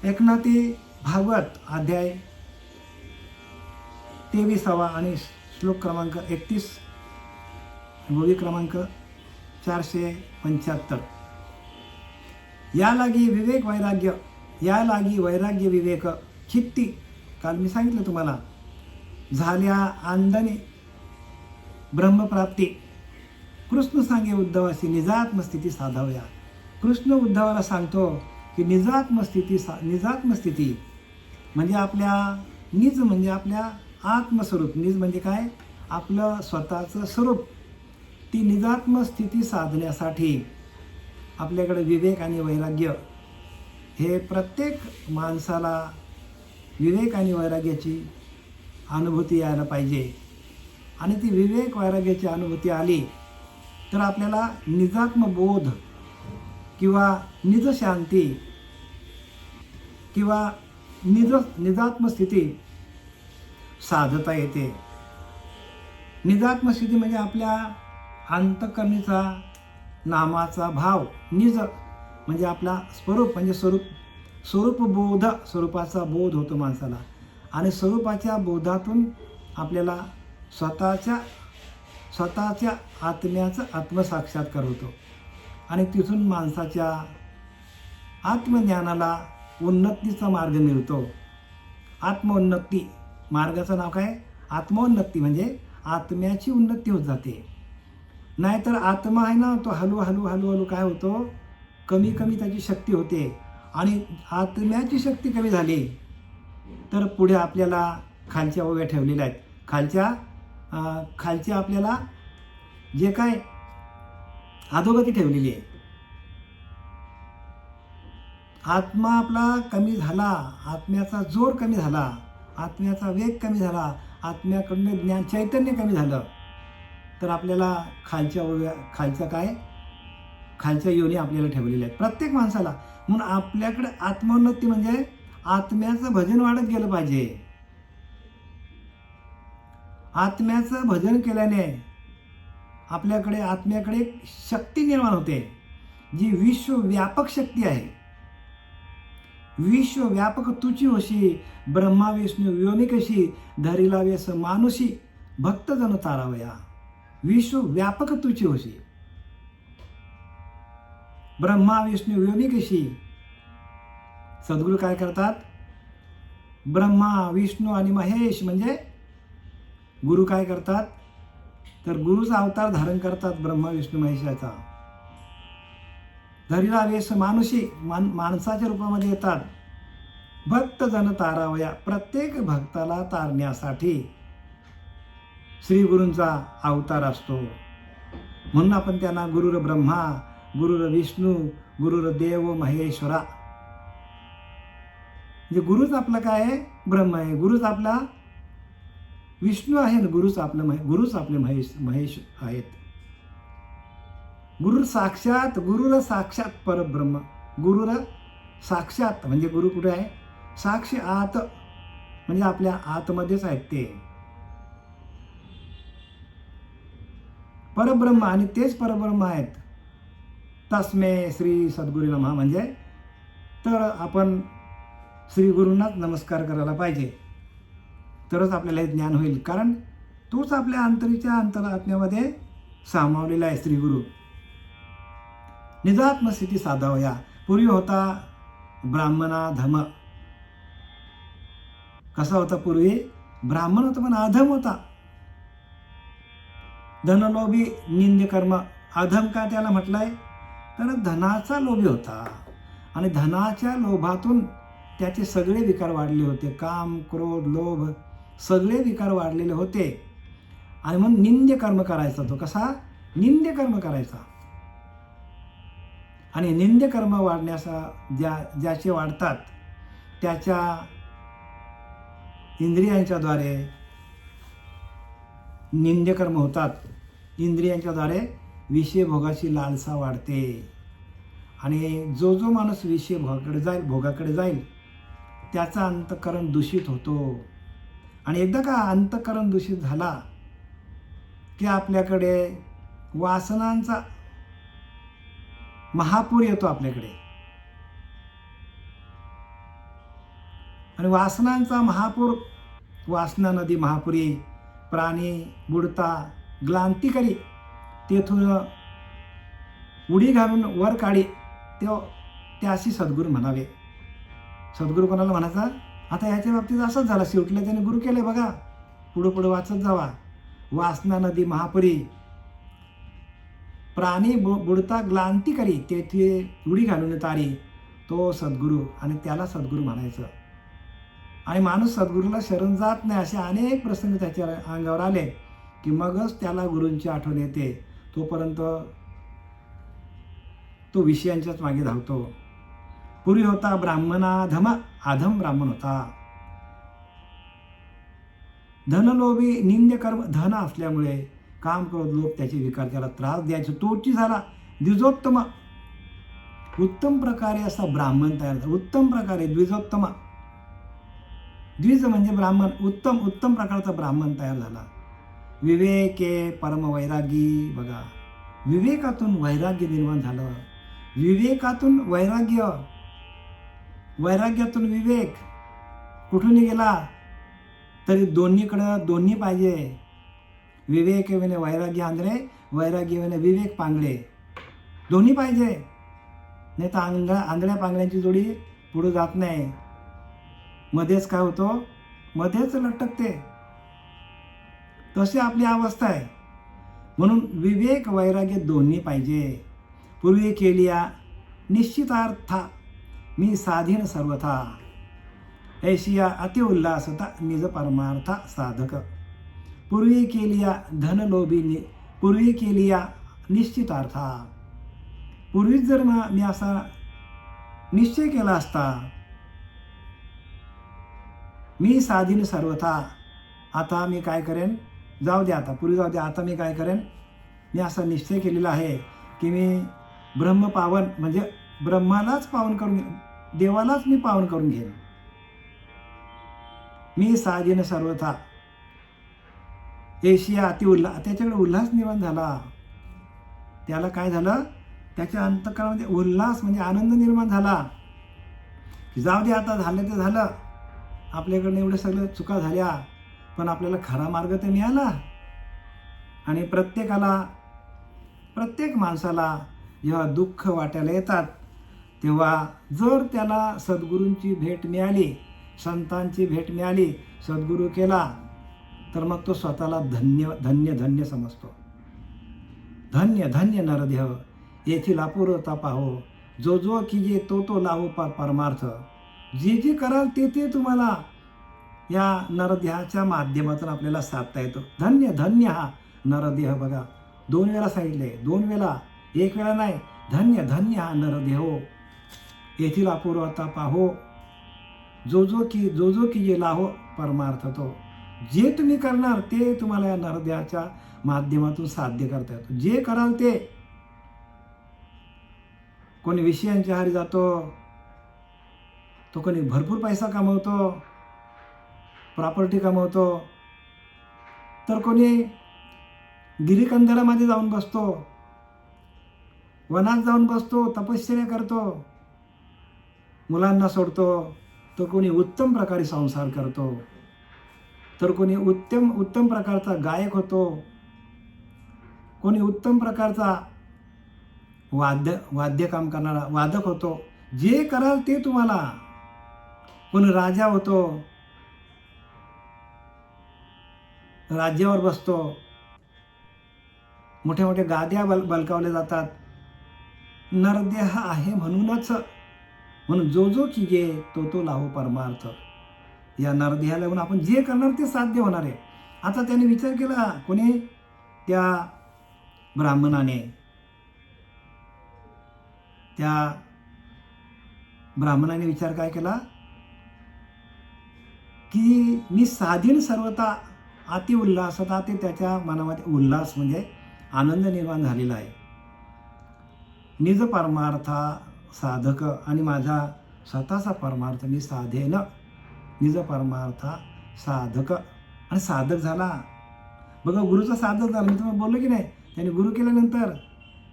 एकनाथी भागवत अध्याय 23 आणि श्लोक क्रमांक 31, गोळी क्रमांक 475. या लागी विवेक वैराग्य, या लागी वैराग्य विवेक चित्ती. काल मी सांगितलं तुम्हाला, झाल्या आंदने ब्रह्मप्राप्ती. कृष्ण सांगे उद्धवासी निजात्मस्थिती साधावया. कृष्ण उद्धवाला सांगतो की निजात्मस्थिती म्हणजे आपल्या निज म्हणजे आपल्या आत्मस्वरूप. निज म्हणजे काय? आपलं स्वतःचं स्वरूप. ती निजात्मस्थिती साधण्यासाठी आपल्याकडे विवेक आणि वैराग्य हे प्रत्येक माणसाला विवेक आणि वैराग्याची अनुभूती यायला पाहिजे. आणि ती विवेक वैराग्याची अनुभूती आली तर आपल्याला निजात्मबोध किंवा निज शांती किंवा निजात्मस्थिती साधता येते. निजात्मस्थिती म्हणजे आपल्या अंतःकरणीचा नामाचा भाव. निज म्हणजे आपला स्वरूप म्हणजे स्वरूपबोध. स्वरूपाचा बोध होतो माणसाला आणि स्वरूपाच्या बोधातून आपल्याला स्वतःच्या आत्म्याचा आत्मसाक्षात्कार होतो आणि तिथून माणसाच्या आत्मज्ञानाला उन्नतीचा मार्ग मिळतो. आत्मोन्नती मार्गाचं नाव काय? आत्मोन्नती म्हणजे आत्म्याची उन्नती होत जाते. नाहीतर आत्मा आहे ना, तो हळूहळू काय होतो, कमी त्याची शक्ती होते. आणि आत्म्याची शक्ती कमी झाली तर पुढे आपल्याला खालच्या ओव्या ठेवलेल्या आहेत. खालच्या आपल्याला जे काय अधोगती ठेवलेली आहे. आत्मा आपला कमी झाला, आत्म्याचा जोर कमी झाला, आत्म्याचा वेग कमी झाला, आत्म्याकडनं ज्ञान चैतन्य कमी झालं तर आपल्याला खालच्या योनी आपल्याला ठेवलेल्या आहेत प्रत्येक माणसाला. म्हणून आपल्याकडे आत्मोन्नती म्हणजे आत्म्याचं भजन वाढत गेलं पाहिजे. आत्म्याचं भजन केल्याने आत्म्याकडे एक शक्ती निर्माण होते, जी विश्वव्यापक शक्ती आहे. विश्वव्यापक तुची होशी, ब्रह्मा विष्णू व्योमिकशी, धरिला वेस मानुषी, भक्तजन तारावया. विश्वव्यापक तुची होशी, ब्रह्मा विष्णू व्योमिकशी. सद्गुरू काय करतात? ब्रह्मा विष्णू आणि महेश म्हणजे गुरु काय करतात? तर गुरुचा अवतार धारण करतात ब्रह्मा विष्णू महेशाचा. धरिला वेश मानुषी माणसाच्या रूपामध्ये येतात. भक्तजन तारावया. प्रत्येक भक्ताला तारण्यासाठी श्री गुरूंचा अवतार असतो. म्हणून आपण त्यांना गुरुर ब्रह्मा, गुरुर विष्णू, गुरुर देव महेश्वरा. म्हणजे गुरुच आपला काय आहे? ब्रह्म आहे. गुरुच आपला विष्णू आहे. गुरुच आपले महेश आहेत. गुरुर साक्षात परब्रह्म. गुरुर साक्षात म्हणजे गुरु कुठे आहे? साक्षात म्हणजे आपल्या आतमध्येच आहेत ते परब्रह्म आणि तेच परब्रह्म आहेत. तस्मै श्री सद्गुरू नमः म्हणजे तर आपण श्री गुरूंनाच नमस्कार करायला पाहिजे, तरच आपल्याला ज्ञान होईल. कारण तोच आपल्या अंतरात्म्यामध्ये सामावलेला आहे श्री गुरु. निजात्मस्थिती साधावया. पूर्वी होता ब्राह्मणाधम. कसा होता पूर्वी? ब्राह्मण होता पण अधम होता. धनलोभी निंद्य कर्म. अधम का त्याला म्हटलंय? तर धनाचा लोभी होता आणि धनाच्या लोभातून त्याचे सगळे विकार वाढले होते. काम, क्रोध, लोभ सगळे विकार वाढलेले होते आणि म्हणून निंद्य कर्म करायचा तो. कसा? निंद्य कर्म करायचा. आणि निंद्य कर्म ज्याचे वाढतात त्याच्या इंद्रियांच्याद्वारे निंद्य कर्म होतात. इंद्रियांच्याद्वारे विषयभोगाची लालसा वाढते आणि जो माणूस भोगाकडे जाईल त्याचा अंतःकरण दूषित होतो. आणि एकदा का अंतःकरण दूषित झाला की आपल्याकडे वासनांचा महापूर येतो आपल्याकडे. आणि वासनांचा महापूर, वासना नदी महापुरी, प्राणी बुडता ग्लांती करी, तेथून उडी घालून वर काढी, त्याशी सद्गुरू म्हणावे. सद्गुरू कोणाला म्हणायचा? आता याच्या बाबतीत असंच झालं, शेवटीला त्याने गुरु केले बघा. पुढं पुढं वाचत जावा. वासना नदी महापुरी, प्राणी बुडता ग्लांती करी, तेथे उडी घालून तारी, तो सद्गुरू. आणि त्याला सद्गुरू म्हणायचं. आणि माणूस सद्गुरूला शरण जात नाही, असे अनेक प्रसंग त्याच्या अंगावर आले की मगच त्याला गुरूंची आठवण येते. तोपर्यंत तो विषयांच्याच मागे धावतो. पूर्वी होता ब्राह्मणाधम, आधम ब्राह्मण होता. धनलोभी, निंद्य कर्म, धन असल्यामुळे काम क्रोध लोभ त्याचे विकार, त्याला त्रास द्यायचे. तोची झाला द्विजोत्तम, उत्तम प्रकारे असा ब्राह्मण तयार झाला. उत्तम प्रकारे द्विजोत्तम, द्विज म्हणजे ब्राह्मण, उत्तम उत्तम प्रकारचा ब्राह्मण तयार झाला. विवेके परम वैरागी, बघा विवेकातून वैराग्य निर्माण झालं. विवेकातून वैराग्य, वैराग्यातून विवेक. कुठूनही गेला तरी दोन्हीकडं दोन्ही पाहिजे. विवेक विने वैराग्य आंधळे, वैराग्य विने विवेक पांगळे. दोन्ही पाहिजे, नाही तर आंधळ्या पांगळ्यांची जोडी पुढे जात नाही. मध्येच काय होतो? मध्येच लटकते. तशी आपली अवस्था आहे. म्हणून विवेक वैराग्य दोन्ही पाहिजे. पूर्वी केलिया निश्चितार्था, मी साधीन सर्वथा, ऐशिया अति उल्हासता, निज परमार्था साधक. पूर्वी केलिया धनलोभी, पूर्वी केलिया निश्चितार्था. पूर्वीच जर मी असा निश्चय केला असता, मी साधीन सर्वथा, आता मी काय करेन? जाऊ दे, आता पूर्वी जाऊ दे, आता मी काय करेन? मी असा निश्चय केलेला आहे की मी ब्रह्म पावन, म्हणजे ब्रह्मालाच पावन करून घेईन, देवालाच मी पावन करून घेईन. मी साधीन सर्वथा, एशिया अति उल्हास, त्याच्याकडे उल्हास निर्माण झाला. त्याला काय झालं? त्याच्या अंतःकरणामध्ये उल्हास म्हणजे आनंद निर्माण झाला. जाऊ दे, आता झालं ते झालं. आपल्याकडनं एवढे सगळं चुका झाल्या, पण आपल्याला खरा मार्ग तर मिळाला. आणि प्रत्येक माणसाला जेव्हा दुःख वाटायला येतात, तेव्हा जर त्याला सद्गुरूंची भेट मिळाली, संतांची भेट मिळाली, सद्गुरू केला, तर मग तो स्वतःला धन्य धन्य धन्य समजतो. धन्य धन्य नरदेह, येथील अपूर्वता पाहो, जो जो कीजे तो तो लाहो परमार्थ. जे जे कराल ते ते तुम्हाला या नरदेहाच्या माध्यमातून आपल्याला साधता येतो. धन्य धन्य हा नरदेह. बघा, 2 वेळा सांगितले, 2 वेळा, 1 वेळा नाही. धन्य धन्य हा नरदेहो, येथील अपूर्वता पाहो, जो जो की जे लाहो परमार्थ. तो जे तुम्ही करणार ते तुम्हाला या नरदेहाच्या माध्यमातून साध्य करता येतो. जे कराल ते. कोणी विषयांच्या आहारी जातो, तो कोणी भरपूर पैसा कमवतो, प्रॉपर्टी कमवतो, तर कोणी गिरिकंदरामध्ये जाऊन बसतो, वनात जाऊन बसतो, तपश्चर्या करतो, मुलांना सोडतो, तर कोणी उत्तम प्रकारे संसार करतो, तर कोणी उत्तम प्रकारचा गायक होतो, कोणी उत्तम प्रकारचा वाद्य काम करणारा वादक होतो. जे कराल ते तुम्हाला. कोणी राजा होतो, राज्यावर बसतो, मोठ्या मोठ्या गाद्या बलकावल्या जातात. नरदेह आहे म्हणूनच, म्हणून जो जो कीजे तो तो लाहो परमार्थ. या नरदेहाला लागून आपण जे करणार ते साध्य होणार आहे. आता त्याने विचार केला, कोणी? त्या ब्राह्मणाने. त्या ब्राह्मणाने विचार काय केला की मी साधीन सर्वता अति उल्हासता. ते त्याच्या मनामध्ये उल्हास म्हणजे आनंद निर्माण झालेला आहे. निज परमार्था साधक, आणि माझा स्वतःचा परमार्थ मी साधेन. निज परमार्था साधक, आणि साधक झाला. बघा, गुरुचा साधक झाला. मी तुम्हाला बोललो की नाही, त्याने गुरु केल्यानंतर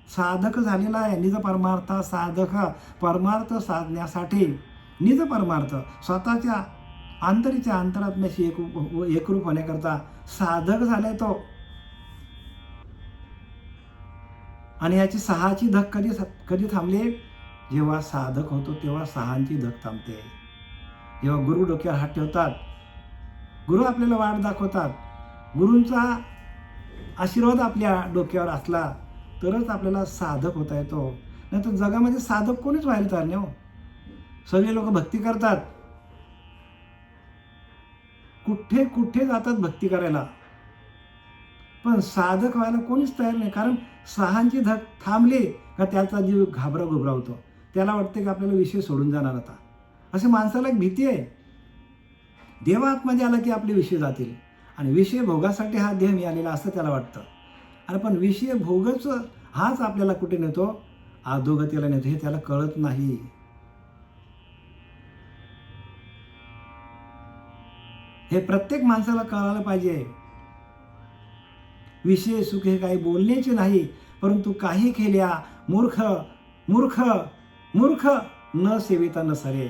साधक झालेला आहे. निज परमार्था साधक, परमार्थ साधण्यासाठी निज परमार्थ, स्वतःच्या अंतरीच्या अंतरात्म्याशी एकरूप होण्याकरता साधक झालाय तो. आणि याची सहाची धग कधी थांबली? जेव्हा साधक होतो तेव्हा सहांची धग थांबते. जेव्हा गुरु डोक्यावर हात ठेवतात, गुरु आपल्याला वाट दाखवतात, गुरूंचा आशीर्वाद आपल्या डोक्यावर असला तरच आपल्याला साधक होता येतो. नाही तर जगामध्ये साधक कोणीच व्हायला तयार नाही हो. सगळे लोक भक्ती करतात, कुठे कुठे जातात भक्ती करायला, पण साधक व्हायला कोणीच तयार नाही. कारण सहांची धग थांबली का त्याचा जीव घाबरावतो. त्याला वाटते की आपल्याला विषय सोडून जाणार आता. असे माणसाला एक भीती आहे. देव आतमध्ये आला की आपले विषय जातील आणि विषय भोगासाठी हा देह मिळालेला असं त्याला वाटतं. आणि पण विषय भोगच हाच आपल्याला कुठे नेतो? अधोगतीला नेतो. हे त्याला कळत नाही. हे प्रत्येक माणसाला कळायला पाहिजे. विषय सुख हे काही बोलण्याचे नाही, परंतु काही केल्या मूर्ख मूर्ख मूर्ख न सेविता न सरे.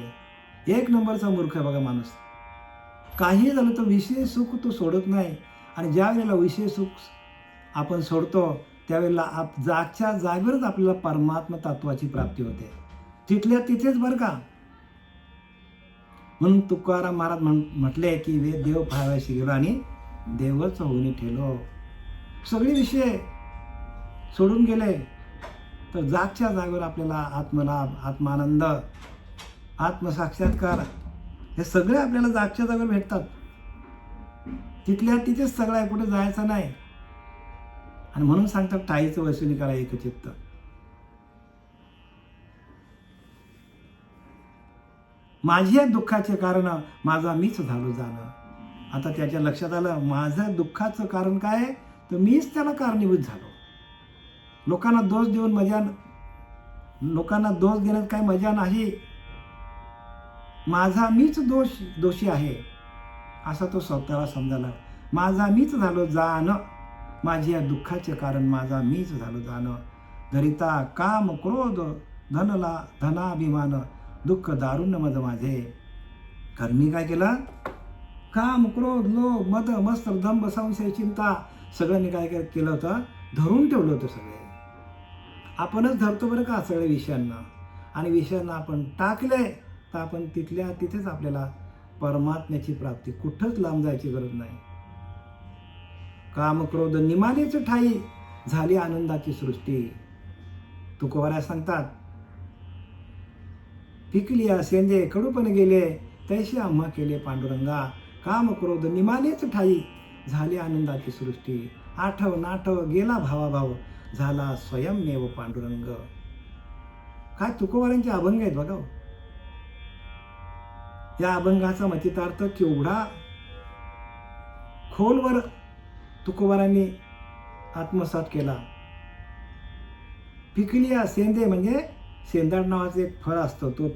एक नंबरचा मूर्ख आहे बघा माणूस. काही झालं तर विषय सुख तो सोडत नाही. आणि ज्या वेळेला विषय सुख आपण सोडतो त्यावेळेला जागच्या जागेवरच आपल्याला परमात्मा तत्वाची प्राप्ती होते. तिथल्या तिथेच बरं का. म्हणून तुकाराम महाराज म्हटले की वे देव पाहाव्याशी गेलो आणि देवच होऊन ठेलो. सगळे विषय सोडून गेले तर जागच्या जागेवर आपल्याला आत्मलाभ, आत्मानंद, आत्मसाक्षात्कार हे सगळे आपल्याला जागच्या जागेवर भेटतात. तिथल्या तिथेच सगळं आहे, कुठे जायचं नाही. आणि म्हणून सांगतात ठाईचं वसुली करा एकचित्त. माझ्या दुःखाचे कारण माझा मीच झालो जाणं. आता त्याच्या लक्षात आलं माझं दुःखाचं कारण काय आहे, तर मीच त्याला कारणीभूत झालो. लोकांना दोष देण्यात काही मजा नाही. माझा मीच दोषी आहे असा तो स्वतःला समजायला. माझा मीच झालो जाणं, माझ्या दुःखाचे कारण माझा मीच झालो जाणं. धरिता काम क्रोध धनाभिमान दुःख दारुण मद माझे. कारण मी काय केलं? काम क्रोध लोभ मद मत्सर दंभ संशय चिंता सगळं मी काय केलं होतं? धरून ठेवलं होतं सगळे. आपणच धरतो बरं का सगळ्या विषयांना. आणि विषयांना आपण टाकले तर आपण तिथल्या तिथेच आपल्याला परमात्म्याची प्राप्ती. कुठंच लांब जायची गरज नाही. काम क्रोध निमालेच ठाई झाली आनंदाची सृष्टी. तुकोबाराय सांगतात पिकलिया सेंदे कडूपण गेले तैसे आम्हा केले पांडुरंगा. काम क्रोध निमालेच ठाई झाली आनंदाची सृष्टी. आठव नाठव गेला भावाभाव झाला स्वयंमेव पांडुरंग. काय तुकोबारांचे अभंग आहेत बघा. या अभंगाचा मतितार्थ केवढा खोलवर तुकोबारांनी आत्मसात केला. पिकलिया सेंदे म्हणजे सेंदाड नावाचं एक फळ असतं. तो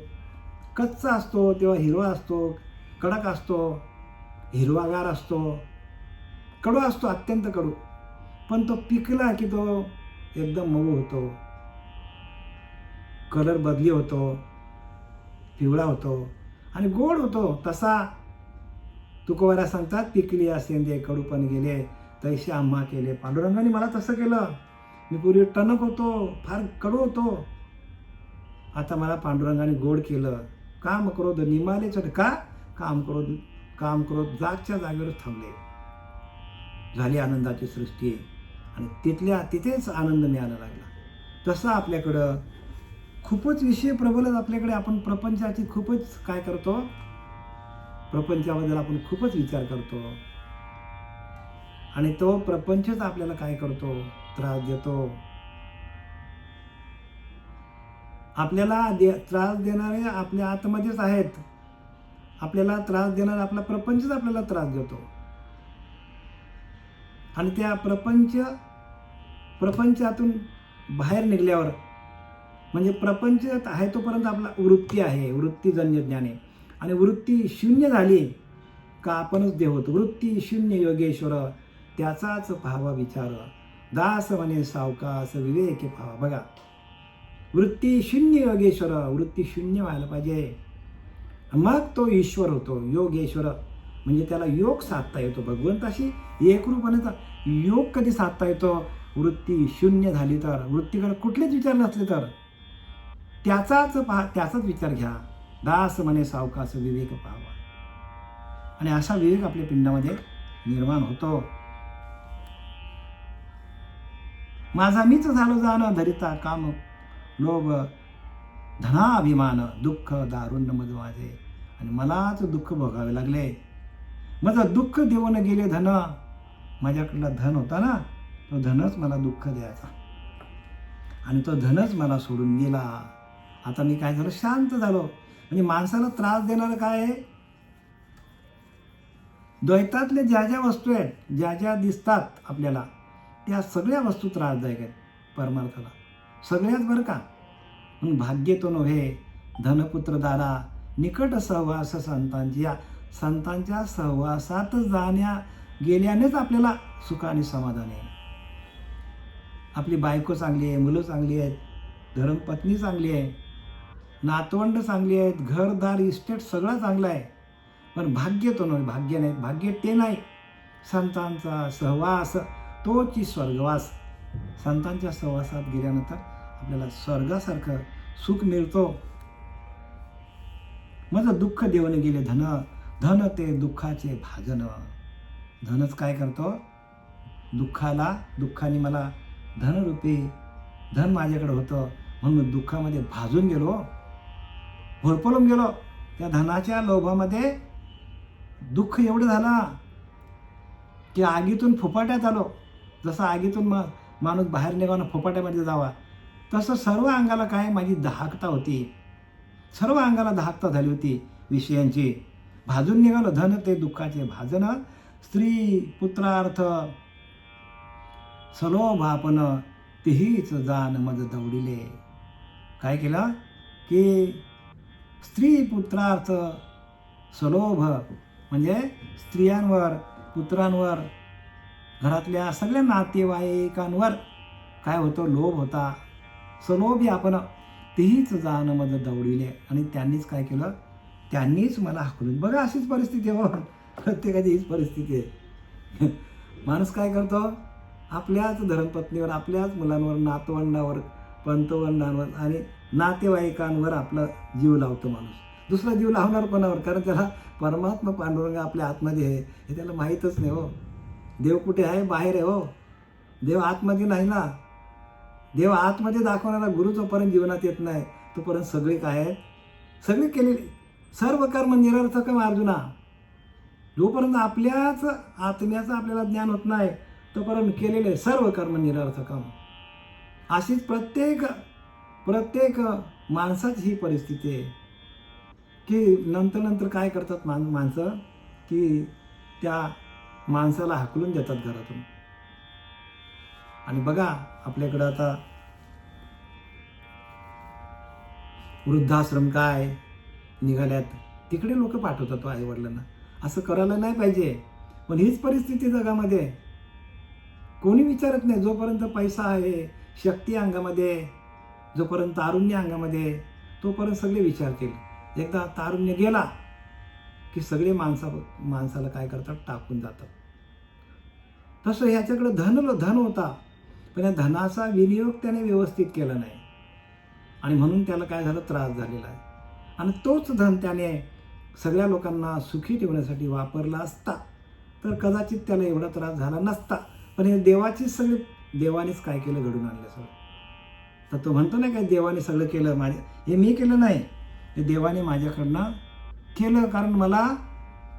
कच्चा असतो तेव्हा हिरवा असतो, कडक असतो, हिरवागार असतो, कडू असतो, अत्यंत कडू. पण तो पिकला की तो एकदम मऊ होतो, कलर बदली होतो, पिवळा होतो आणि गोड होतो. तसा तुकोबारा सांगतात पिकलिया सेंदे कडूपण गेले तैसे आम्हा केले. पांडुरंगाने मला तसं केलं. मी पूर्वी टणक होतो, फार कडू होतो, आता मला पांडुरंगाने गोड केलं. काम क्रोध निमाले का? काम क्रोध जागच्या जागेवर थांबले. झाली आनंदाची सृष्टी आणि तिथल्या तिथेच आनंद मिळायला लागला. तसं आपल्याकडं खूपच विषय प्रबलच आपल्याकडे. आपण प्रपंचाची खूपच काय करतो? प्रपंचाबद्दल आपण खूपच विचार करतो आणि तो प्रपंचच आपल्याला काय करतो? त्रास देतो. आपल्याला त्रास देणारे आपल्या आतमध्येच आहेत. आपल्याला त्रास देणारा आपला प्रपंचच आपल्याला त्रास देतो. आणि त्या प्रपंचातून बाहेर निघल्यावर म्हणजे प्रपंच आहे तोपर्यंत आपला वृत्ती आहे, वृत्तीजन्य ज्ञान आहे. आणि वृत्ती शून्य झाली का आपणच देव होतो. वृत्ती शून्य योगेश्वर त्याचाच भावा विचार दास म्हणे सावकास विवेक भावा. बघा वृत्ती शून्य योगेश्वर, वृत्ती शून्य व्हायला पाहिजे. मग तो ईश्वर होतो, योगेश्वर. म्हणजे त्याला योग साधता येतो भगवंताशी एकरूपणाचा योग कधी साधता येतो? वृत्ती शून्य झाली तर, वृत्तीकडे कुठलेच विचार नसले तर त्याचाच विचार घ्या. दास म्हणे सावकाश विवेक पाहावा. आणि असा विवेक आपल्या पिंडामध्ये निर्माण होतो. माझा मीच झालो जाणं धरिता काम लोभ धनाभिमान दुःख दारुण्य मज माझे. आणि मलाच दुःख भोगावे लागले. माझं दुःख देऊन गेले धन. माझ्याकडला धन होता ना, तो धनच मला दुःख द्यायचा आणि तो धनच मला सोडून गेला. आता मी काय झालो? शांत झालो. म्हणजे माणसाला त्रास देणारं काय आहे? द्वैतातले ज्या ज्या वस्तू आहेत, ज्या ज्या दिसतात आपल्याला, त्या सगळ्या वस्तू त्रासदायक आहेत परमार्थाला, सगळ्याच बरं का. म्हणून भाग्य तो नव्हे धनपुत्र दारा निकट सहवास संतांची. या संतांच्या सहवासात गेल्यानेच आपल्याला सुख आणि समाधान आहे. आपली बायको चांगली आहे, मुलं चांगली आहेत, धर्मपत्नी चांगली आहे, नातवंड चांगली आहेत, घरदार इस्टेट सगळं चांगलं आहे. पण भाग्य तो नव्हे, भाग्य नाही, भाग्य ते नाही. संतांचा सहवास तोची स्वर्गवास. संतांच्या सहवासात गेल्यानंतर आपल्याला स्वर्गासारखं सुख मिळतो. माझं दुःख देऊन गेले धन. धन ते दुःखाचे भाजन. धनच काय करतो? दुःखाने मला धनरूपी धन माझ्याकडे होतं म्हणून दुःखामध्ये भाजून गेलो, होरपळून गेलो. त्या धनाच्या लोभामध्ये दुःख एवढं झालं की आगीतून फुफाट्यात आलो. जसं आगीतून माणूस बाहेर निघावं फुफाट्यामध्ये जावा, तसं सर्व अंगाला काय माझी दाहकता होती. सर्व अंगाला दाहकता झाली होती विषयांची. भाजून निघालो. धन ते दुःखाचे भाजन. स्त्री पुत्रार्थ सलोभापन तिहीच जान मज दौडिले. काय केलं की स्त्री पुत्रार्थ सलोभ म्हणजे स्त्रियांवर, पुत्रांवर, घरातल्या सगळ्या नातेवाईकांवर काय होतं? लोभ होता. सलोभी आपण तीच जाण मज दौडिले. आणि त्यांनीच काय केलं? त्यांनीच मला हाकलून. बघा अशीच परिस्थिती आहे. प्रत्येकाची हीच परिस्थिती आहे. माणूस काय करतो? आपल्याच धर्मपत्नीवर, आपल्याच मुलांवर, नातवंडावर, पंतवंडांवर आणि नातेवाईकांवर आपला जीव लावतो माणूस. दुसरा जीव लावणार कोणावर? कारण त्याला परमात्मा पांडुरंग आपल्या आतमध्ये आहे हे त्याला माहीतच नाही हो. देव कुठे आहे? बाहेर आहे हो. देव आतमध्ये नाही ना. देव आतमध्ये दाखवणारा गुरु जोपर्यंत जीवनात येत नाही तोपर्यंत सगळे काय आहेत? सगळे केलेले सर्व कर्म निरर्थकम अर्जुना. जोपर्यंत आपल्याच आत्म्याचं आपल्याला ज्ञान होत नाही तोपर्यंत केलेले सर्व कर्म निरर्थकम. अशीच प्रत्येक माणसाची ही परिस्थिती आहे की नंतर काय करतात माणसं की त्या माणसाला हाकलून देतात घरातून. आणि बघा आपल्याकडं आता वृद्धाश्रम काय निघाल्यात, तिकडे लोक पाठवतात आई वडिलांना. असं करायला नाही पाहिजे. पण हीच परिस्थिती जगामध्ये. कोणी विचारत नाही. जोपर्यंत पैसा आहे, शक्ती अंगामध्ये, जोपर्यंत तारुण्य अंगामध्ये, तोपर्यंत सगळे विचार केले. एकदा तारुण्य गेला की सगळे माणसाला काय करतात? टाकून जातात. तसं ह्याच्याकडे धन होता पण या धनाचा विनियोग त्याने व्यवस्थित केला नाही आणि म्हणून त्याला काय झालं? त्रास झालेला आहे. आणि तोच धन त्याने सगळ्या लोकांना सुखी ठेवण्यासाठी वापरला असता तर कदाचित त्याला एवढा त्रास झाला नसता. पण हे देवानेच काय केलं? घडून आणलं सगळं. तर तो म्हणतो ना काय देवाने सगळं केलं, हे मी केलं नाही, हे देवाने माझ्याकडनं केलं. कारण मला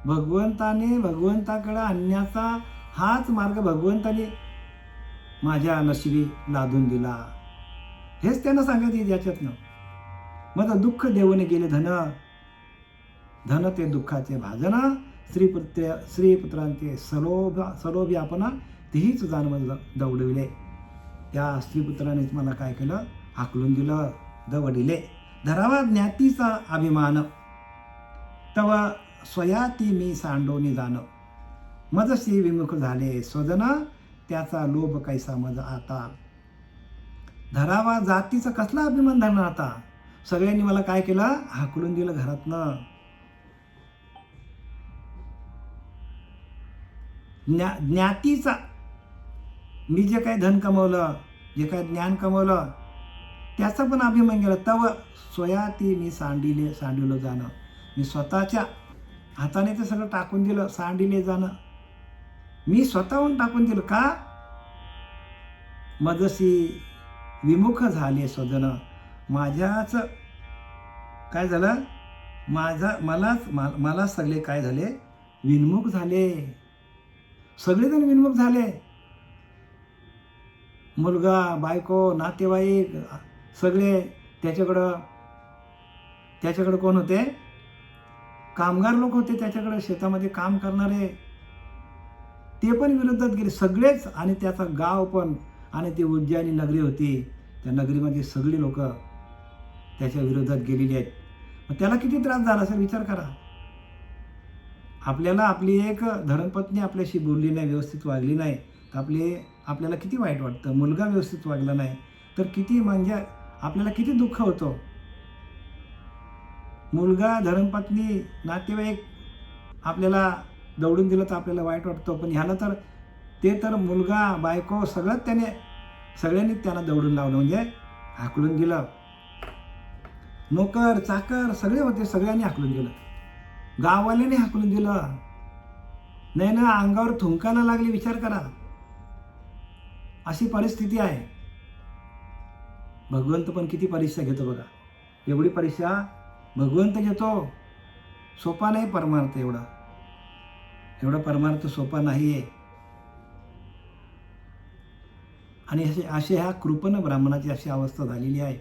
भगवंताकडे आणण्याचा हाच मार्ग भगवंताने माझ्या नशिबी लादून दिला. हेच त्यांना सांगायचं याच्यातनं. माझं दुःख देऊन गेले धन ते दुःखाचे भाजन. स्त्रीपुत्रांचे सलोभी आपण तीच जाण दौडविले. त्या स्त्रीपुत्रानेच मला काय केलं? हाकलून दिलं, दवडिले. धरावा ज्ञातीचा अभिमान तव स्वयाती मी सांडोनी जाण. मजशी विमुख झाले स्वजन त्याचा लोभ कैसा मज आता. धरावा जातीचा कसला अभिमान धरणार आता? सगळ्यांनी मला काय केलं? हाकलून दिलं घरातनं. ज्ञातीचा, मी जे काही धन कमवलं, जे काही ज्ञान कमवलं, त्याचा पण अभिमान गेला. तव स्वयाती मी सांडिलो जाणं, मी स्वतःच्या हाताने ते सगळं टाकून दिलं. सांडिले जाणं, मी स्वतःहून टाकून दिलं. का? मजसी विमुख झाले स्वजन, माझ्याच काय झालं, मला सगळे काय झाले, विन्मुख झाले. सगळेजण विन्मुख झाले. मुलगा, बायको, नातेवाईक सगळे त्याच्याकडं कोण होते? कामगार लोक होते त्याच्याकडे, शेतामध्ये काम करणारे, ते पण विरोधात गेले सगळेच. आणि त्याचा गाव पण, आणि ती उज्जैनी नगरी होती, त्या नगरीमध्ये सगळी लोक त्याच्या विरोधात गेलेली आहेत. मग त्याला किती त्रास झाला असेल विचार करा. आपल्याला आपली एक धर्मपत्नी आपल्याशी बोलली नाही, व्यवस्थित वागली नाही, तर आपल्याला किती वाईट वाटतं. मुलगा व्यवस्थित वागला नाही तर किती, म्हणजे आपल्याला किती दुःख होतं. मुलगा, धर्मपत्नी, नातेवाईक आपल्याला दौडून दिलं तर आपल्याला वाईट वाटतं. पण ह्याला तर ते तर मुलगा, बायको सगळ्यांनी त्यांना दौडून लावलं, म्हणजे हाकलून दिलं. नोकर, चाकर सगळे होते, सगळ्यांनी हाकलून दिलं. गाववाल्याने हाकलून दिलं. नाही ना, अंगावर थुंकायला लागली. विचार करा, अशी परिस्थिती आहे. भगवंत पण किती परीक्षा घेतो बघा. एवढी परीक्षा भगवंत घेतो. सोपा नाही परमार्थ, एवढा परमार्थ सोपा नाहीये. आणि अशी ह्या कृपण ब्राह्मणाची अशी अवस्था झालेली आहे.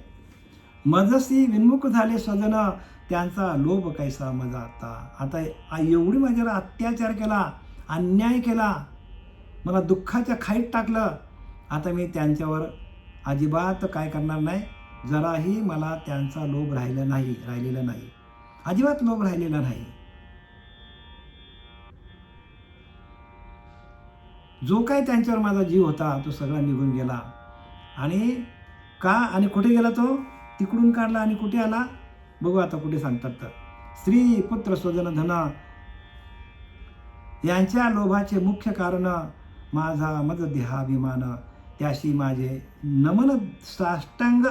मजसी विन्मुख झाले स्वजन, त्यांचा लोभ कैसा मजा आता एवढी माझ्यावर अत्याचार केला, अन्याय केला, मला दुःखाच्या खाईत टाकलं. आता मी त्यांच्यावर अजिबात काय करणार नाही. जराही मला त्यांचा लोभ राहिलेला नाही, अजिबात लोभ राहिलेला नाही. जो काही त्यांच्यावर माझा जीव होता तो सगळा निघून गेला. आणि का, आणि कुठे गेला तो? तिकडून काढला आणि कुठे आला बघू आता, कुठे सांगतात तर, स्त्री, पुत्र, स्वजन, धन यांच्या लोभाचे मुख्य कारण माझा मज देहाभिमान, त्याशी माझे नमन साष्टांग.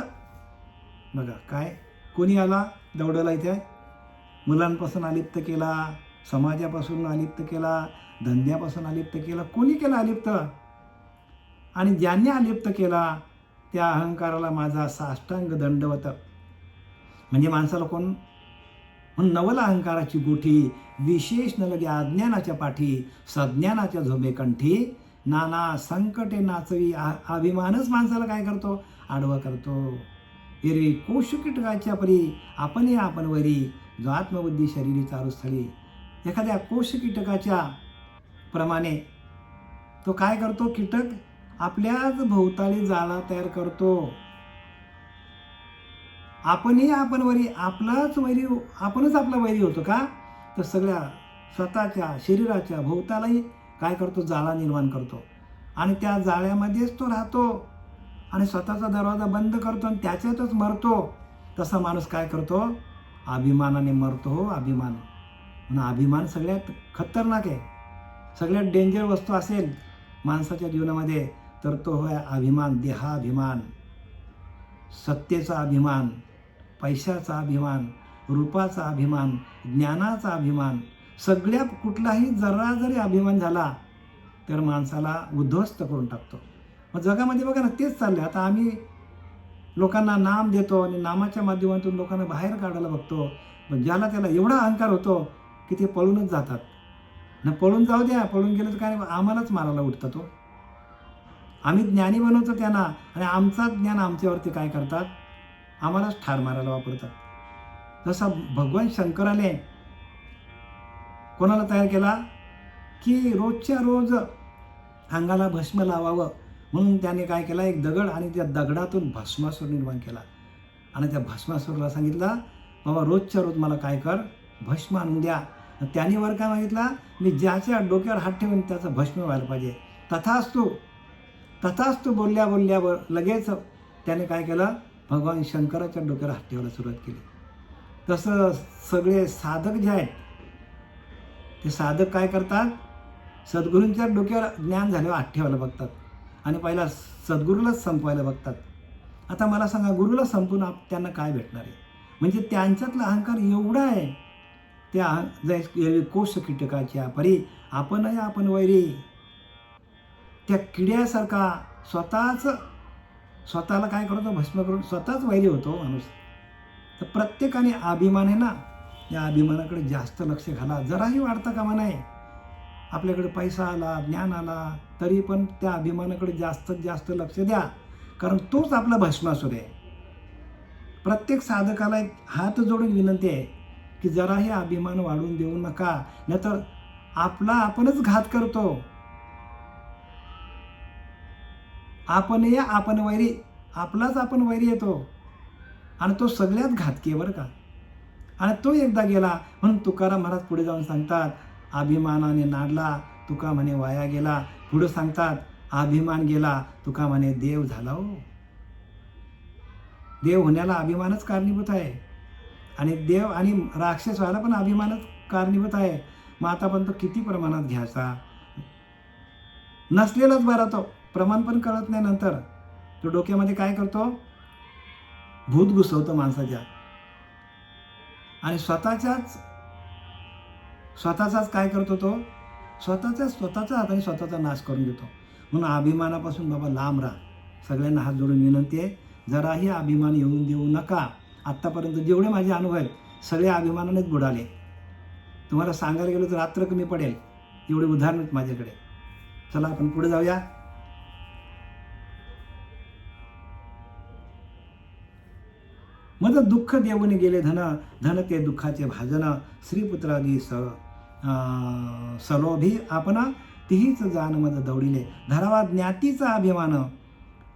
बघा काय, कोणी आला दौडला इथे? मुलांपासून अलिप्त केला, समाजापासून अलिप्त केला, धंद्यापासून अलिप्त केला. कोणी केला अलिप्त? आणि ज्यांनी अलिप्त केला त्या अहंकाराला माझा साष्टांग दंडवत. म्हणजे माणसाला कोण म्हणून, नवल अहंकाराची गोठी, विशेष न लगे अज्ञानाच्या पाठी, सज्ञानाच्या झोबे कंठी, नाना संकटे नाचवी. अभिमानच माणसाला काय करतो? आडवा करतो. एरे कोश कीटकाच्या परी आपण वरी, जो आत्मबुद्धी शरीरी चारूस्थळी. एखाद्या कोश कीटकाच्या प्रमाणे तो काय करतो? कीटक आपल्याच भोवताली जाळा तयार करतो. आपण वरी, आपणच आपला वैरी होतो का? तर सगळ्या स्वतःच्या शरीराच्या भोवतालाही काय करतो? जाळा निर्माण करतो. आणि त्या जाळ्यामध्येच तो राहतो आणि स्वतःचा दरवाजा बंद करतो आणि त्याच्यातच मरतो. तसा माणूस काय करतो? अभिमानाने मरतो. हो, अभिमान. म्हणून अभिमान सगळ्यात खतरनाक आहे. सगळ्यात डेंजर वस्तू असेल माणसाच्या जीवनामध्ये तर तो होय अभिमान. देहाभिमान, सत्तेचा अभिमान, पैशाचा अभिमान, रूपाचा अभिमान, ज्ञानाचा अभिमान. सगळ्या कुठलाही जरा जरी अभिमान झाला तर माणसाला उद्ध्वस्त करून टाकतो. मग जगामध्ये बघा ना, तेच चाललंय. आता आम्ही लोकांना नाम देतो आणि नामाच्या माध्यमातून लोकांना बाहेर काढायला बघतो. पण ज्याला त्याला एवढा अहंकार होतो की ते पळूनच जातात. ना पळून जाऊ द्या, पळून गेलं तर काय, आम्हालाच मारायला उठतात. तो आम्ही ज्ञानी बनवतो त्यांना, आणि आमचा ज्ञान आमच्यावरती काय करतात? आम्हालाच ठार मारायला वापरतात. जसा भगवान शंकराने कोणाला तयार केला की रोजच्या रोज अंगाला भस्म लावावं म्हणून त्याने काय केला? एक दगड, आणि त्या दगडातून भस्मासूर निर्माण केला. आणि त्या भस्मासूरला सांगितलं, बाबा रोजच्या रोज मला काय कर? भस्म आणून द्या. त्याने वर काय मागितला? मी ज्याच्या डोक्यावर हात ठेवून त्याचं भस्म व्हायला पाहिजे. तथास्तु बोलल्यावर लगेच त्याने काय केलं? भगवान शंकराच्या डोक्यावर हात ठेवायला सुरुवात केली. तसं सगळे साधक जे आहेत ते साधक काय करतात? सद्गुरूंच्या डोक्यावर ज्ञान झाल्यावर आत ठेवायला बघतात आणि पहिला सद्गुरूलाच संपवायला बघतात. आता मला सांगा, गुरुला संपून त्यांना काय भेटणार आहे? म्हणजे त्यांच्यातला अहंकार एवढा आहे, त्या कोश कीटकाच्या परी आपणही आपण वैरी. त्या किड्यासारखा स्वतःला काय करतो, भस्म करून स्वतःच वैरी होतो माणूस. तर प्रत्येकाने अभिमान आहे ना, या अभिमानाकडे जास्त लक्ष घाला. जराही वाढता कामा नये. आपल्याकडे पैसा आला, ज्ञान आला, तरी पण त्या अभिमानाकडे जास्तीत जास्त लक्ष द्या, कारण तोच आपला भस्मासूर आहे. प्रत्येक साधकाला एक हात जोडून विनंती आहे की जराही अभिमान वाढून देऊ नका, नाहीतर आपणच घात करतो. आपण वैरी, आपलाच आपण वैरी येतो आणि तो सगळ्यात घातकी आहे बरं का. आणि तो एकदा गेला म्हणून तुकाराम महाराज पुढे जाऊन सांगतात, अभिमानाने नाडला तुका म्हणे वाया गेला. पुढे सांगतात, अभिमान गेला तुका म्हणे देव झाला. हो, देव होण्याला अभिमानच कारणीभूत आहे आणि देव आणि राक्षस व्हायला पण अभिमानच कारणीभूत आहे. मग आता पण तो किती प्रमाणात घ्यायचा? नसलेलाच बरा तो, प्रमाण पण कळत नाही. नंतर तो डोक्यामध्ये काय करतो, भूत घुसवतो माणसाच्या आणि स्वतःचाच काय करतो तो, स्वतःच्या हाताने स्वतःचा नाश करून घेतो. म्हणून अभिमानापासून बाबा लांब राहा. सगळ्यांना हात जोडून विनंती आहे, जराही अभिमान येऊन देऊ नका. आत्तापर्यंत जेवढे माझे अनुभव आहेत सगळे अभिमानानेच बुडाले. तुम्हाला सांगायला गेलो तर रात्र कमी पडेल, एवढे उदाहरण आहेत माझ्याकडे. चला आपण पुढे जाऊया. मज दुःख देऊन गेले धन ते दुःखाचे भाजन. श्रीपुत्रादी सलोभी आपण तिहीच जाण मज दौडिले. धरावा ज्ञातीचा अभिमान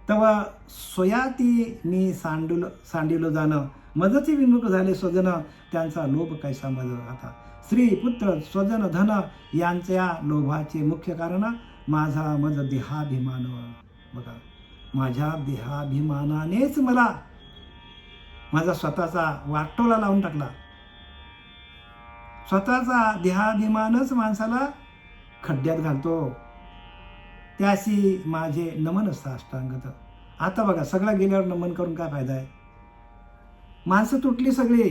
तव स्वयाती मी सांडिलो जाण. मजची विमुख झाले स्वजन त्यांचा लोभ कैसा मज. आता स्त्री पुत्र स्वजन धन यांच्या लोभाचे मुख्य कारण माझा मज देहाभिमान. बघा, माझ्या देहाभिमानानेच मला माझा स्वतःचा वाटोला लावून टाकला. स्वतःचा देहाभिमानच माणसाला खड्ड्यात घालतो. त्याशी माझे नमन साष्टांगत. आता बघा, सगळं गेल्यावर नमन करून काय फायदा आहे? माणसं तुटली सगळी,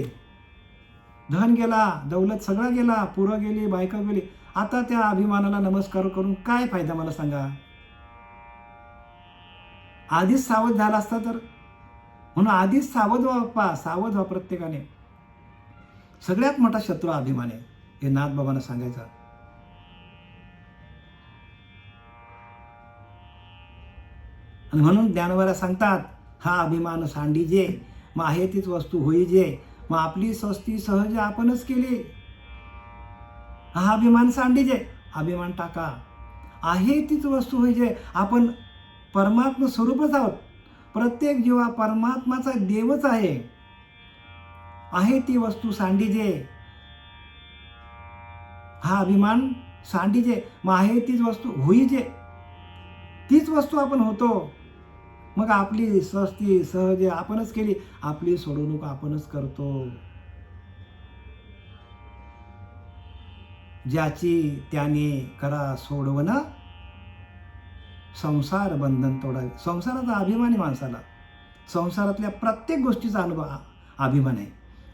धन गेला, दौलत सगळं गेला, पुरं गेली, बायका गेली. आता त्या अभिमानाला नमस्कार करून काय फायदा मला सांगा? आधीच सावध झाला असता तर. म्हणून आधीच सावध व्हा बाप्पा, सावध व्हा प्रत्येकाने. सगळ्यात मोठा शत्रू अभिमान आहे, हे नाथबाबांना सांगायचं. आणि म्हणून ज्ञानोबा सांगतात, हा अभिमान सांडीजे, मग आहे तीच वस्तू होईजे. मग आपली सस्ती सहज आपणच केली. हा अभिमान सांडीजे, अभिमान टाका. आहे तीच वस्तू होईजे. आपण परमात्मा स्वरूपच आहोत. प्रत्येक जीवा परमात्माचा देवच आहे. आहे ती वस्तू सांडीजे, हा अभिमान सांडीजे. मग आहे तीच वस्तू होईजे, तीच वस्तू आपण होतो. मग आपली सस्ती सहज आपणच केली, आपली सोडवणूक आपणच करतो. ज्याची त्याने करा सोडवण, संसार बंधन तोडावे. संसाराचा अभिमान आहे माणसाला. संसारातल्या प्रत्येक गोष्टीचा अभिमान आहे.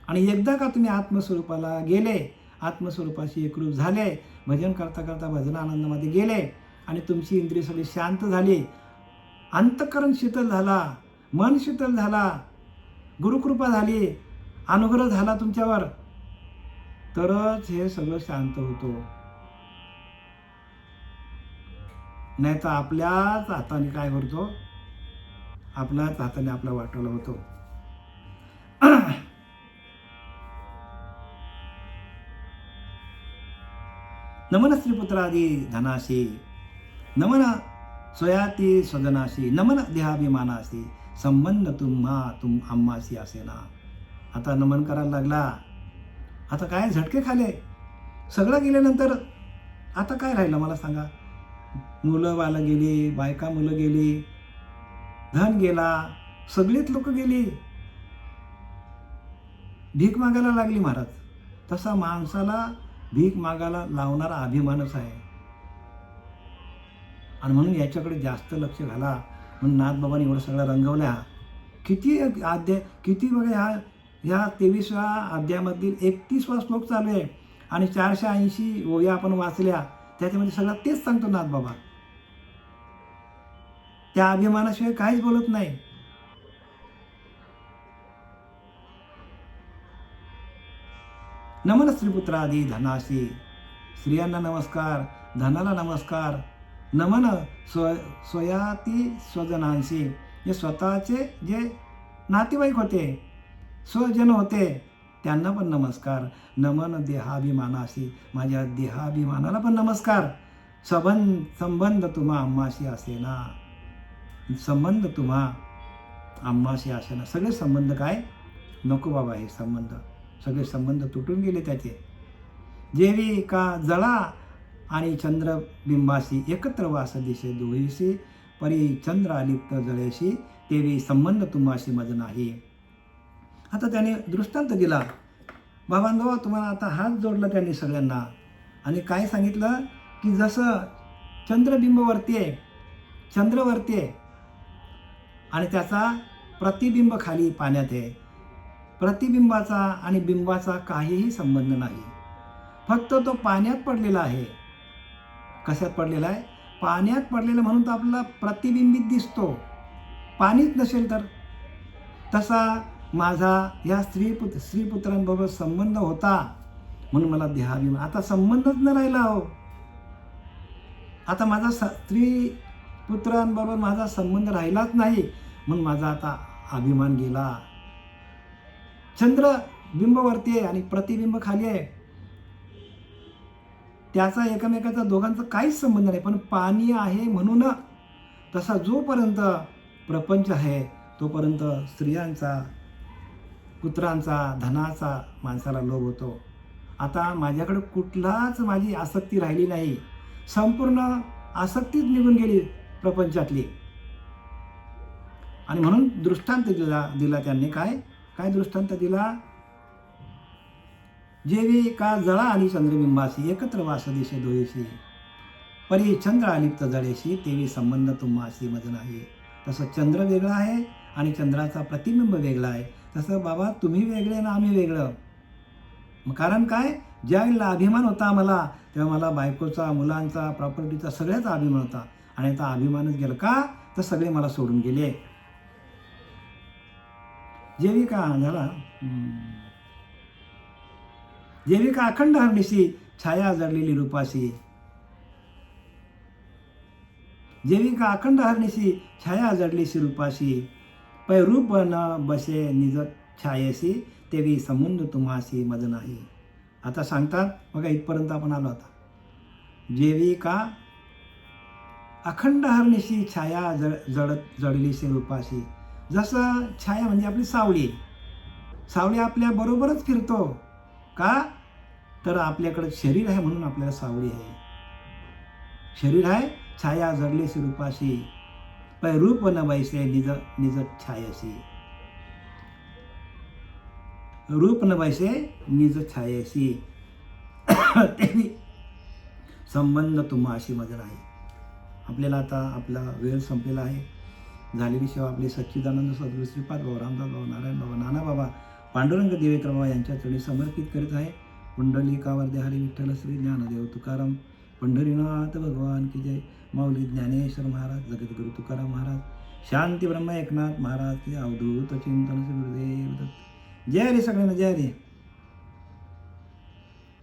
आणि एकदा का तुम्ही आत्मस्वरूपाला गेले, आत्मस्वरूपाशी एकरूप झाले, भजन करता करता भजन आनंदामध्ये गेले आणि तुमची इंद्रिय सगळी शांत झाली, अंतःकरण शीतल झाला, मन शीतल झाला, गुरुकृपा झाली, अनुग्रह झाला तुमच्यावर, तरच हे सगळं शांत होतो. नाही तर आपल्याच हाताने काय करतो, आपल्याच हाताने आपला वाटोला होतो. नमन श्रीपुत्रादी धनाशी, नमन स्वयाती स्वजनाशी, नमन देहाभिमानाशी, संबंध तुम आम्हाशी असे ना. आता नमन करायला लागला. आता काय झटके खाले, सगळं गेल्यानंतर आता काय राहिलं मला सांगा? मुलं बालं गेली, बायका मुलं गेली, धन गेला, सगळीच लोक गेली, भीक मागायला लागली महाराज. तसा माणसाला भीक मागायला लावणारा अभिमानच आहे. आणि म्हणून याच्याकडे जास्त लक्ष घाला म्हणून नाथबाबांनी एवढं सगळं रंगवल्या. किती बघा ह्या 23व्या अध्यायामधील 31वा श्लोक चालू आहे आणि 480 ओव्या आपण वाचल्या. त्याच्यामध्ये सगळं तेच सांगतो नाथबाबा. त्या अभिमानाशिवाय काहीच बोलत नाही. नमन स्त्रीपुत्रादी धनाशी, स्त्रियांना नमस्कार, धनाला नमस्कार. नमन स्वयाती स्वजनांशी, जे स्वतःचे जे नातेवाईक होते, स्वजन होते, त्यांना पण नमस्कार. नमन देहाभिमानाशी, माझ्या देहाभिमानाला पण नमस्कार. संबंध तुम्हा आम्हाशी असे ना, संबंध तुम्हा आम्हाशी असे ना. सगळे संबंध काय नको बाबा, हे संबंध सगळे संबंध तुटून गेले त्याचे. जेवी का जळा आणि चंद्रबिंबाशी, एकत्र वास दिशे दोहीशी, परी चंद्र आलिप्त जळेशी, तेवी संबंध तुम्हाशी मज नाही. आता त्याने दृष्टांत दिला. बाबांनो तुम्हाला आता हात जोडला त्यांनी सगळ्यांना आणि काय सांगितलं की जसं चंद्रबिंबवरती आहे, चंद्रवरती आहे आणि त्याचा प्रतिबिंब खाली पाण्यात आहे. प्रतिबिंबाचा आणि बिंबाचा काहीही संबंध नाही, फक्त तो पाण्यात पडलेला आहे. कशात पडलेला आहे? पाण्यात पडलेला, म्हणून तो आपल्याला प्रतिबिंबित दिसतो. पाणीच नसेल तर. तसा माझा या स्त्रीपुत्रांबरोबर संबंध होता म्हणून मला देहाभिमान. आता संबंधच न राहिला हो. आता माझा स्त्री पुत्रांबरोबर माझा संबंध राहिलाच नाही म्हणून माझा आता अभिमान गेला. चंद्र बिंबवरती आहे आणि प्रतिबिंब खाली आहे, त्याचा एकमेकाचा दोघांचा काहीच संबंध नाही. पण पाणी आहे म्हणून तसा जोपर्यंत प्रपंच आहे तोपर्यंत स्त्रियांचा, पुत्रांचा, धनाचा माणसाला लोभ होतो. आता माझ्याकडे कुठलाच माझी आसक्ती राहिली नाही, संपूर्ण आसक्तीच निघून गेली प्रपंचातली. आणि म्हणून दृष्टांत दिला त्यांनी. काय दृष्टांत दिला? जेवी का जळा आणि चंद्रबिंबाशी, एकत्र वास दिशे दोहीशी, परी चंद्र आलिप्त जळेशी, तेवी संबंध तुम्हाशी मज नाही. तसं चंद्र वेगळा आहे आणि चंद्राचा प्रतिबिंब वेगळा आहे. तसं बाबा तुम्ही वेगळे ना आम्ही वेगळं. कारण काय? ज्यावेळेला अभिमान होता मला, तेव्हा मला बायकोचा, मुलांचा, प्रॉपर्टीचा, सगळ्याचा अभिमान होता. आणि आता अभिमानच गेला का? तर सगळे मला सोडून गेले. जेविका झाला, जेविका अखंड हरणीशी, छाया जडलेली रूपाशी. जेविका अखंड हरणीशी, छाया जडलीशी रूपाशी, पै रूप न बसे निज छायेशी, तेवी संबंध तुम्हाशी मज नाही. आता सांगतात बघा, इथपर्यंत आपण आलो. आता जेविका अखंड हरणीशी, छाया जडलीशी रूपाशी. जसं छाया म्हणजे आपली सावली, सावली आपल्या बरोबरच फिरतो का? तर आपल्याकडे शरीर आहे म्हणून आपल्याला सावली आहे. शरीर आहे, छाया जडलीशी रूपाशी, पै रूप न बैसे निज छायशी. रूप न बैसे निज छायशी, तेवी संबंध तुम्हाशी मज नाही. आपल्याला आता आपला वेळ संपलेला आहे. झालेली सेवा आपले सच्चिदानंद सद्गुरू श्रीपाद बाबा, रामदास बाबा, नारायण बाबा, नाना बाबा, पांडुरंग देवेकर बाबा यांच्या चरणी समर्पित करीत आहे. पुंडलिकावरदे हरी विठ्ठल श्री ज्ञानदेव तुकाराम, पंढरीनाथ भगवान की जय. माऊली ज्ञानेश्वर महाराज, जगद्गुरु तुकाराम महाराज, शांती ब्रह्म एकनाथ महाराज की अवधूत चिंतन श्री गुरुदेव दत्त. जय रे सगळ्यांना, जय रे.